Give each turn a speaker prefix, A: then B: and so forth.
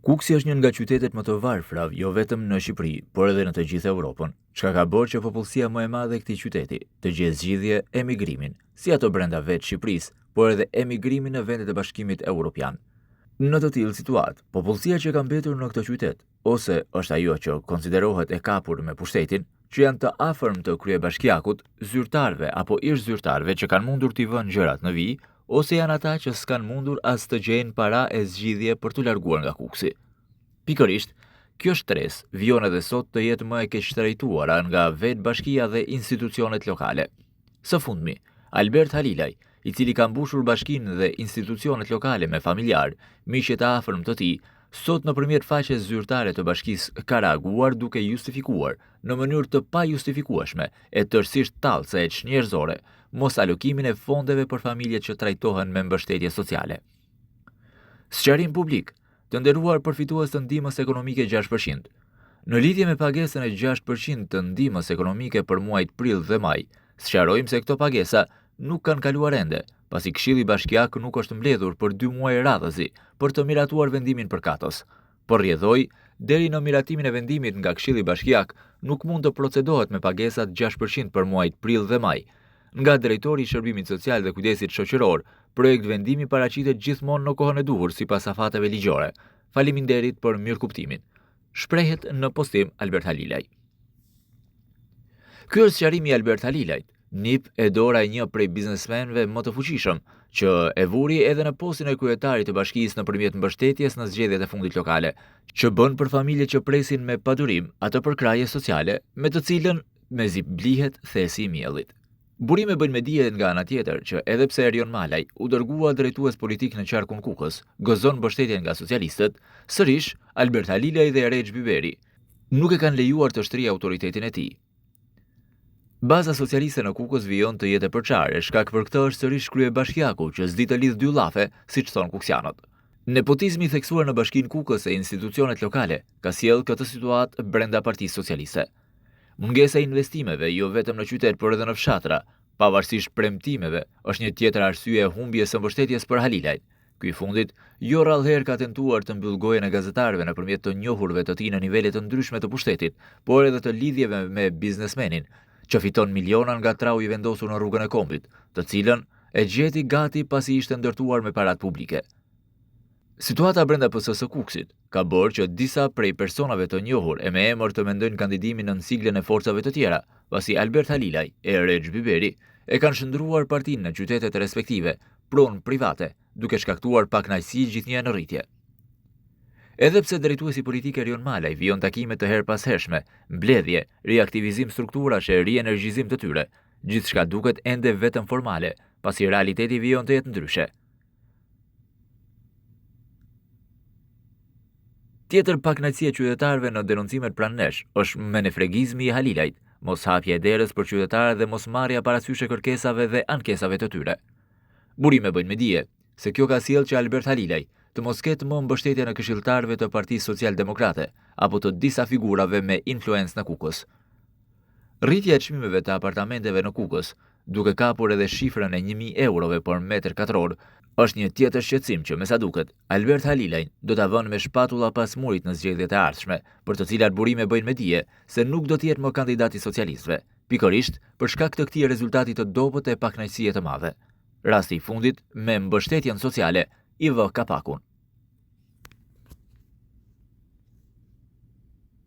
A: Kuksi është një nga qytetet më të varfra, jo vetëm në Shqipëri, por edhe në të gjithë Europën, çka ka bërë që popullsia më e madhe e këtij qyteti të gjejë zgjidhje emigrimin, si ato brenda vetë Shqipërisë, por edhe emigrimin në vendet e Bashkimit Evropian. Në të tillë situatë, popullsia që ka mbetur në këtë qytet, ose është ajo që konsiderohet e kapur me pushtetin, që janë të afërm të kryebashkiakut, zyrtarëve apo ish zyrtarëve që kanë mundur t'i vënë gjërat në vijë, ose janë ata që s'kan mundur as të gjejnë para e zgjidhje për t'u larguar nga Kuksi. Pikërisht, kjo shtresë vijon edhe sot të jetë më e keq trajtuara nga vetë bashkia dhe institucionet lokale. Së fundmi, Albert Halilaj, i cili ka mbushur bashkinë dhe institucionet lokale me familjar, miqe të afërm të tij, sot nëpërmjet faqes zyrtare të bashkisë ka reaguar duke justifikuar në mënyrë të pajustifikueshme e tërësisht tallëse e çnjerëzore mos alokimin e fondeve për familjet që trajtohen me mbështetje sociale. Sqarim publik, të nderuar përfitues të ndihmës ekonomike 6%. Në lidhje me pagesën e 6% të ndihmës ekonomike për muajt prill dhe maj, sqarojmë se këto pagesa nuk kanë kaluar ende, pasi Këshilli Bashkiak nuk është mbledhur për 2 muaj radhëzi për të miratuar vendimin për Katos. Por rrjedhoi, deri në miratimin e vendimit nga Këshilli Bashkiak nuk mund të procedohet me pagesat 6% për muajt prill dhe maj. Nga drejtori i Shërbimit Social dhe Kujdesit Shoqëror, projekt vendimi paraqitet gjithmonë në kohën e duhur sipas afateve ligjore. Faleminderit për mirëkuptimin. Shprehet në postim Albert Halilaj. Ky është sqarimi i Albert Halilajt, nip e dora e një prej biznesmenëve më të fuqishëm, që e vuri edhe në postin e kryetarit të bashkisë nëpërmjet mbështetjes në zgjedhjet e fundit lokale, që bën për familje që presin me padurim atë përkraje sociale, me të cilën mezi blihet thesi i miellit. Burime bëjnë me dije nga ana tjetër që edhe pse Erion Malaj u dërgua drejtues politik në qarkun Kukës, gëzon mbështetjen nga socialistët, sërish Albert Halilaj dhe Erejç Biberi nuk e kanë lejuar të shtrijë autoritetin e tij. Baza socialiste në Kukës vijon të jetë e përçarë, shkak për këtë është sërish kryebashkiaku që s'di të lidh dy llafe, siç thon kuksianët. Nepotizmi i theksuar në Bashkinë Kukës e institucionet lokale ka sjellë këtë situatë brenda Partisë Socialiste. Mungesa e investimeve jo vetëm në qytet por edhe në fshatra, pavarësisht premtimeve, është një tjetër arsye e humbjes së mbështetjes për Halilajt. Ky i fundit jo rrallëherë ka tentuar të mbyll gojen e gazetarëve nëpërmjet të njohurëve të tij në nivele të ndryshme të pushtetit, por edhe të lidhjeve me biznesmenin, që fiton miliona nga trau i vendosur në rrugën e Kombit, të cilën e gjeti gati pasi ishte ndërtuar me parat publike. Situata brenda PS-së Kuksit ka bërë që disa prej personave të njohur e me emër të mendojnë kandidimin në siglën e forcave të tjera, pasi Albert Halilaj e Erejç Biberi e kanë shndruar partinë në qytetet respektive, pronë private, duke shkaktuar pakënaqësi gjithnjë në rritje. Edhe pse drejtuesi politik Erion Malaj vijon takime të herpashershme, mbledhje, riaktivizim strukturash e rienergjizim të tyre, gjithçka duket ende vetëm formale, pasi realiteti vijon të jetë ndryshe. Tjetër pakënaqësi e qytetarëve në denoncimet pranë nesh është menefregizmi i Halilajt, moshapja e derës për qytetarët dhe mosmarrja parasysh e kërkesave dhe ankesave të tyre. Burime bëjnë me dije se kjo ka sjellë që Albert Halilaj të mos ketë më mbështetje në këshilltarëve të Partisë Social-Demokrate apo të disa figurave me influencë në Kukës. Rritja e çmimeve të apartamenteve në Kukës, duke kapur edhe shifrën e 1.000 eurove për metër katror, është një tjetër shqetësim që me sa duket, Albert Halilaj do ta vënë me shpatulla pas murit në zgjedhjet e ardhshme, për të cilat burime bëjnë me dije se nuk do të jetë më kandidati socialistëve, pikërisht për shkak të këtij rezultati të dobët e pakënaqësie të madhe. Rasti i fundit me mbështetjen sociale i vë kapakun.